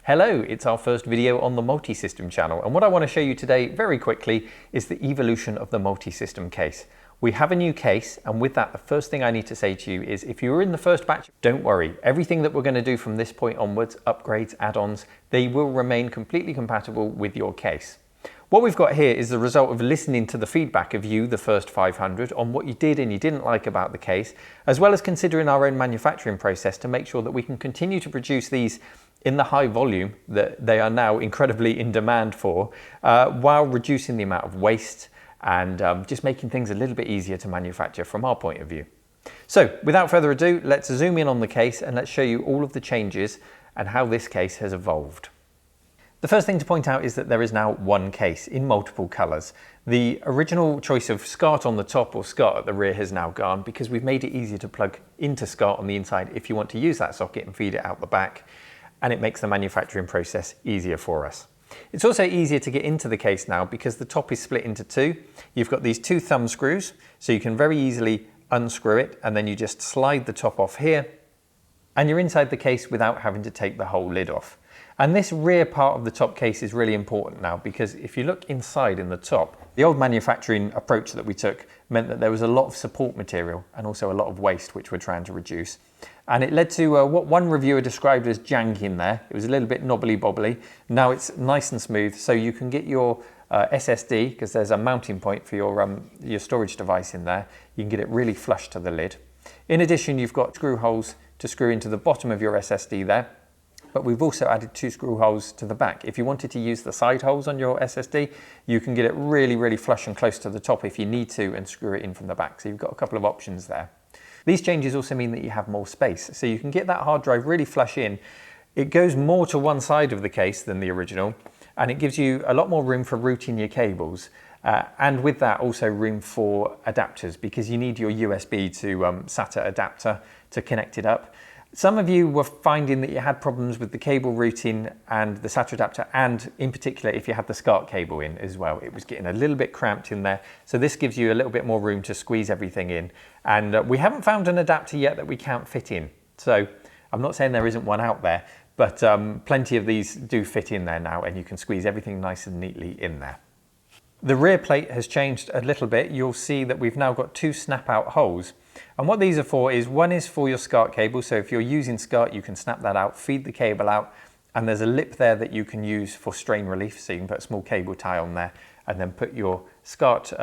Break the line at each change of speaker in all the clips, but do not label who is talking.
Hello, it's our first video on the Multisystem channel, and what I want to show you today very quickly is the evolution of the Multisystem case. We have a new case, and with that the first thing I need to say to you is if you were in the first batch, don't worry. Everything that we're going to do from this point onwards, upgrades, add-ons, they will remain completely compatible with your case. What we've got here is the result of listening to the feedback of you, the first 500, on what you did and you didn't like about the case, as well as considering our own manufacturing process to make sure that we can continue to produce these in the high volume that they are now incredibly in demand for, while reducing the amount of waste and just making things a little bit easier to manufacture from our point of view. So without further ado, let's zoom in on the case and let's show you all of the changes and how this case has evolved. The first thing to point out is that there is now one case in multiple colours. The original choice of SCART on the top or SCART at the rear has now gone because we've made it easier to plug into SCART on the inside if you want to use that socket and feed it out the back, and it makes the manufacturing process easier for us. It's also easier to get into the case now because the top is split into two. You've got these two thumb screws, so you can very easily unscrew it and then you just slide the top off here and you're inside the case without having to take the whole lid off. And this rear part of the top case is really important now because if you look inside in the top, the old manufacturing approach that we took meant that there was a lot of support material and also a lot of waste which we're trying to reduce. And it led to what one reviewer described as jank in there. It was a little bit knobbly bobbly. Now it's nice and smooth, so you can get your SSD, because there's a mounting point for your storage device in there. You can get it really flush to the lid. In addition, you've got screw holes to screw into the bottom of your SSD there. But we've also added two screw holes to the back. If you wanted to use the side holes on your SSD, you can get it really, really flush and close to the top if you need to and screw it in from the back. So you've got a couple of options there. These changes also mean that you have more space. So you can get that hard drive really flush in. It goes more to one side of the case than the original, and it gives you a lot more room for routing your cables. And with that also room for adapters because you need your USB to SATA adapter to connect it up. Some of you were finding that you had problems with the cable routing and the SATA adapter, and in particular if you had the SCART cable in as well. It was getting a little bit cramped in there, so this gives you a little bit more room to squeeze everything in. And we haven't found an adapter yet that we can't fit in, so I'm not saying there isn't one out there, but plenty of these do fit in there now and you can squeeze everything nice and neatly in there. The rear plate has changed a little bit. You'll see that we've now got two snap out holes. And what these are for is, one is for your SCART cable. So if you're using SCART, you can snap that out, feed the cable out, and there's a lip there that you can use for strain relief. So you can put a small cable tie on there and then put your SCART,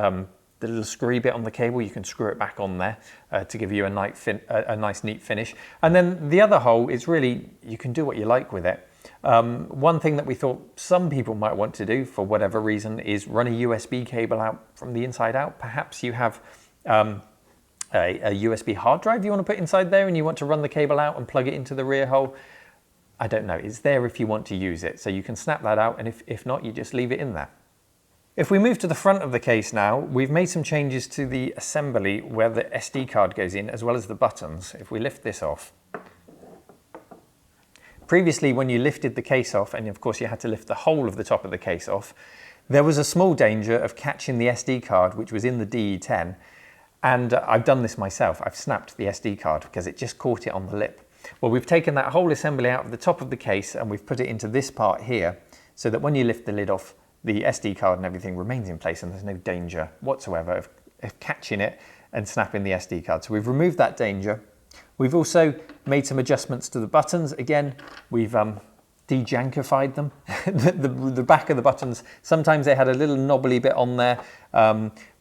the little screwy bit on the cable, you can screw it back on there to give you a nice neat finish. And then the other hole is really, you can do what you like with it. One thing that we thought some people might want to do for whatever reason is run a USB cable out from the inside out. Perhaps you have a USB hard drive you want to put inside there and you want to run the cable out and plug it into the rear hole. I don't know, it's there if you want to use it. So you can snap that out, and if not, you just leave it in there. If we move to the front of the case now, we've made some changes to the assembly where the SD card goes in as well as the buttons. If we lift this off. Previously, when you lifted the case off, and of course you had to lift the whole of the top of the case off, there was a small danger of catching the SD card, which was in the DE10. And I've done this myself. I've snapped the SD card because it just caught it on the lip. Well, we've taken that whole assembly out of the top of the case and we've put it into this part here so that when you lift the lid off, the SD card and everything remains in place and there's no danger whatsoever of catching it and snapping the SD card. So we've removed that danger. We've also made some adjustments to the buttons. Again, we've de-jankified them. the back of the buttons, sometimes they had a little knobbly bit on there,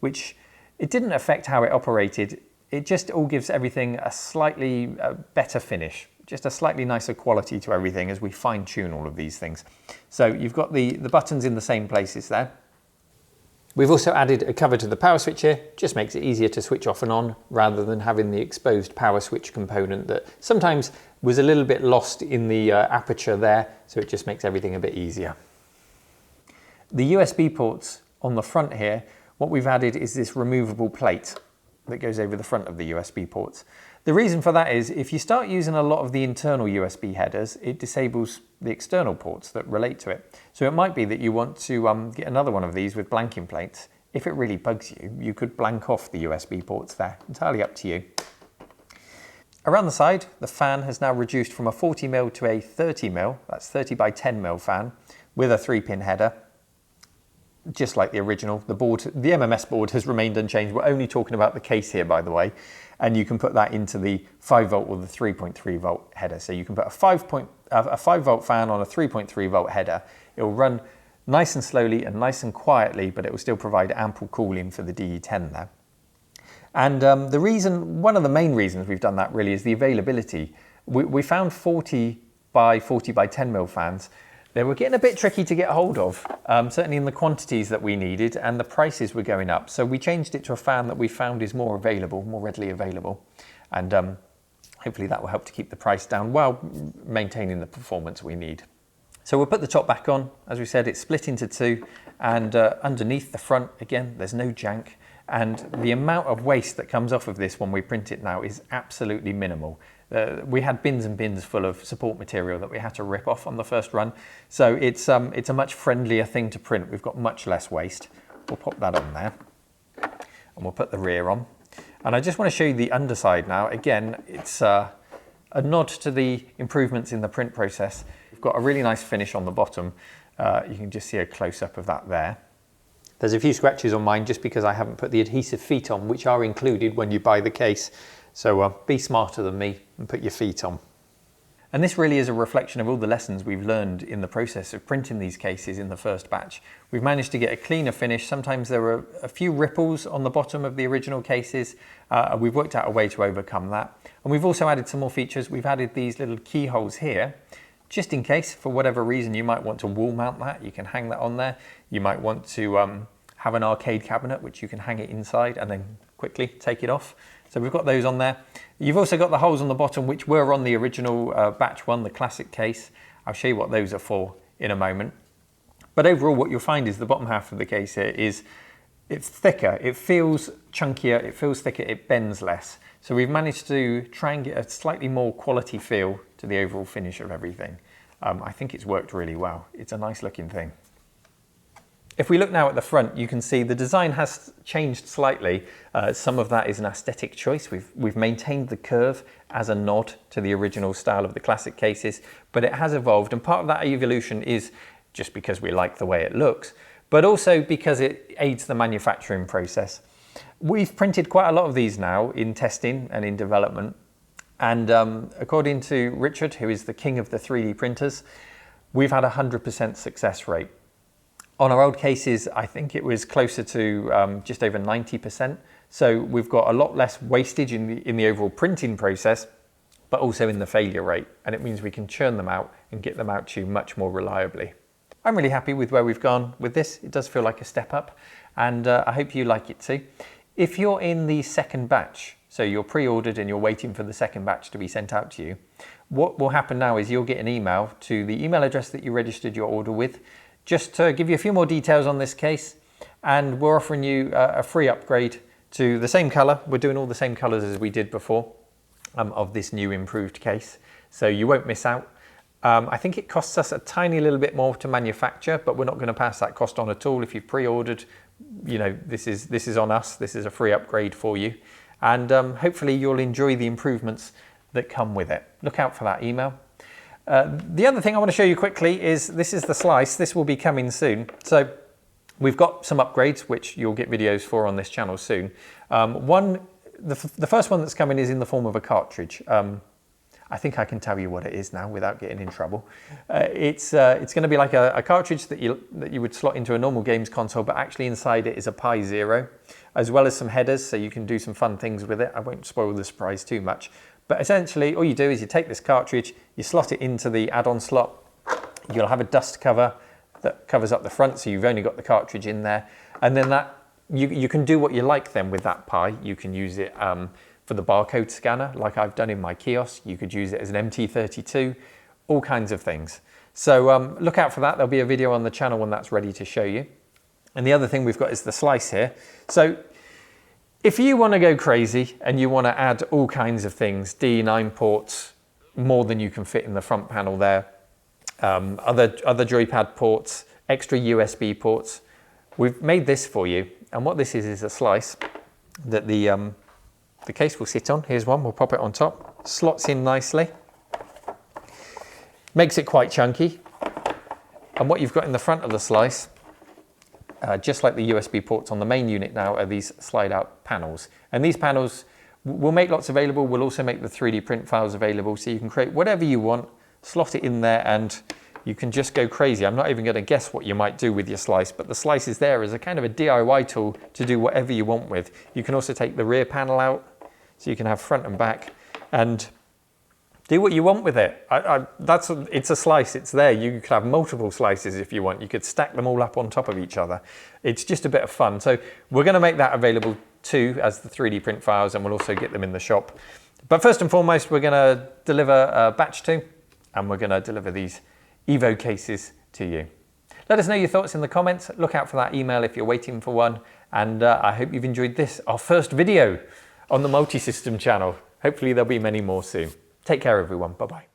which it didn't affect how it operated. It just all gives everything a slightly better finish, just a slightly nicer quality to everything as we fine tune all of these things. So you've got the buttons in the same places there. We've also added a cover to the power switch here. Just makes it easier to switch off and on rather than having the exposed power switch component that sometimes was a little bit lost in the aperture there. So it just makes everything a bit easier. The USB ports on the front here, what we've added is this removable plate that goes over the front of the USB ports. The reason for that is if you start using a lot of the internal USB headers, it disables the external ports that relate to it. So it might be that you want to get another one of these with blanking plates. If it really bugs you, you could blank off the USB ports there. Entirely up to you. Around the side, the fan has now reduced from a 40mm to a 30mm, that's 30 by 10mm fan, with a 3-pin header. Just like the original, the MMS board has remained unchanged. We're only talking about the case here, by the way, and you can put that into the 5V or the 3.3V header. So you can put a 5V fan on a 3.3V header. It will run nice and slowly and nice and quietly, but it will still provide ample cooling for the DE10 there. And one of the main reasons we've done that really is the availability. We found 40 by 10mm fans. They were getting a bit tricky to get hold of, certainly in the quantities that we needed, and the prices were going up. So we changed it to a fan that we found is more readily available. And hopefully that will help to keep the price down while maintaining the performance we need. So we'll put the top back on. As we said, it's split into two, and underneath the front, again, there's no jank. And the amount of waste that comes off of this when we print it now is absolutely minimal. We had bins and bins full of support material that we had to rip off on the first run. So it's a much friendlier thing to print. We've got much less waste. We'll pop that on there, and we'll put the rear on. And I just want to show you the underside now. Again, it's a nod to the improvements in the print process. We've got a really nice finish on the bottom. You can just see a close-up of that there. There's a few scratches on mine just because I haven't put the adhesive feet on, which are included when you buy the case. So be smarter than me and put your feet on. And this really is a reflection of all the lessons we've learned in the process of printing these cases in the first batch. We've managed to get a cleaner finish. Sometimes there were a few ripples on the bottom of the original cases. We've worked out a way to overcome that. And we've also added some more features. We've added these little keyholes here, just in case, for whatever reason, you might want to wall mount that. You can hang that on there. You might want to have an arcade cabinet, which you can hang it inside and then quickly take it off. So we've got those on there. You've also got the holes on the bottom, which were on the original batch one, the classic case. I'll show you what those are for in a moment. But overall, what you'll find is the bottom half of the case here it's thicker, it feels chunkier, it feels thicker, it bends less. So we've managed to try and get a slightly more quality feel to the overall finish of everything. I think it's worked really well. It's a nice looking thing. If we look now at the front, you can see the design has changed slightly. Some of that is an aesthetic choice. We've maintained the curve as a nod to the original style of the classic cases, but it has evolved, and part of that evolution is just because we like the way it looks, but also because it aids the manufacturing process. We've printed quite a lot of these now in testing and in development, and according to Richard, who is the king of the 3D printers, we've had a 100% success rate. On our old cases, I think it was closer to just over 90%. So we've got a lot less wastage in the overall printing process, but also in the failure rate. And it means we can churn them out and get them out to you much more reliably. I'm really happy with where we've gone with this. It does feel like a step up, and I hope you like it too. If you're in the second batch, so you're pre-ordered and you're waiting for the second batch to be sent out to you, what will happen now is you'll get an email to the email address that you registered your order with, just to give you a few more details on this case, and we're offering you a free upgrade to the same colour. We're doing all the same colours as we did before of this new improved case, so you won't miss out. I think it costs us a tiny little bit more to manufacture, but we're not going to pass that cost on at all. If you've pre-ordered, you know, this is on us. This is a free upgrade for you, and hopefully you'll enjoy the improvements that come with it. Look out for that email. The other thing I want to show you quickly is this is the slice. This will be coming soon. So we've got some upgrades, which you'll get videos for on this channel soon. The first one that's coming is in the form of a cartridge. I think I can tell you what it is now without getting in trouble. It's going to be like a cartridge that you would slot into a normal games console, but actually inside it is a Pi Zero, as well as some headers, so you can do some fun things with it. I won't spoil the surprise too much. But essentially, all you do is you take this cartridge, you slot it into the add-on slot. You'll have a dust cover that covers up the front, so you've only got the cartridge in there. And then you can do what you like then with that Pi. You can use it for the barcode scanner, like I've done in my kiosk. You could use it as an MT32, all kinds of things. So look out for that. There'll be a video on the channel when that's ready to show you. And the other thing we've got is the slice here. So if you want to go crazy and you want to add all kinds of things, D9 ports, more than you can fit in the front panel there, other joypad ports, extra USB ports, we've made this for you. And what this is a slice that the case will sit on. Here's one, we'll pop it on top. slots in nicely, makes it quite chunky. And what you've got in the front of the slice, just like the USB ports on the main unit now, are these slide out panels. And these panels, we'll make lots available. We'll also make the 3D print files available, so you can create whatever you want, slot it in there, and you can just go crazy. I'm not even going to guess what you might do with your slice, but the slice is there as a kind of a DIY tool to do whatever you want with. You can also take the rear panel out, so you can have front and back, and do what you want with it. It's a slice, it's there. You could have multiple slices if you want. You could stack them all up on top of each other. It's just a bit of fun. So we're going to make that available too as the 3D print files, and we'll also get them in the shop. But first and foremost, we're going to deliver a batch 2, and we're going to deliver these Evo cases to you. Let us know your thoughts in the comments. Look out for that email if you're waiting for one. And I hope you've enjoyed this, our first video on the Multisystem channel. Hopefully there'll be many more soon. Take care, everyone. Bye-bye.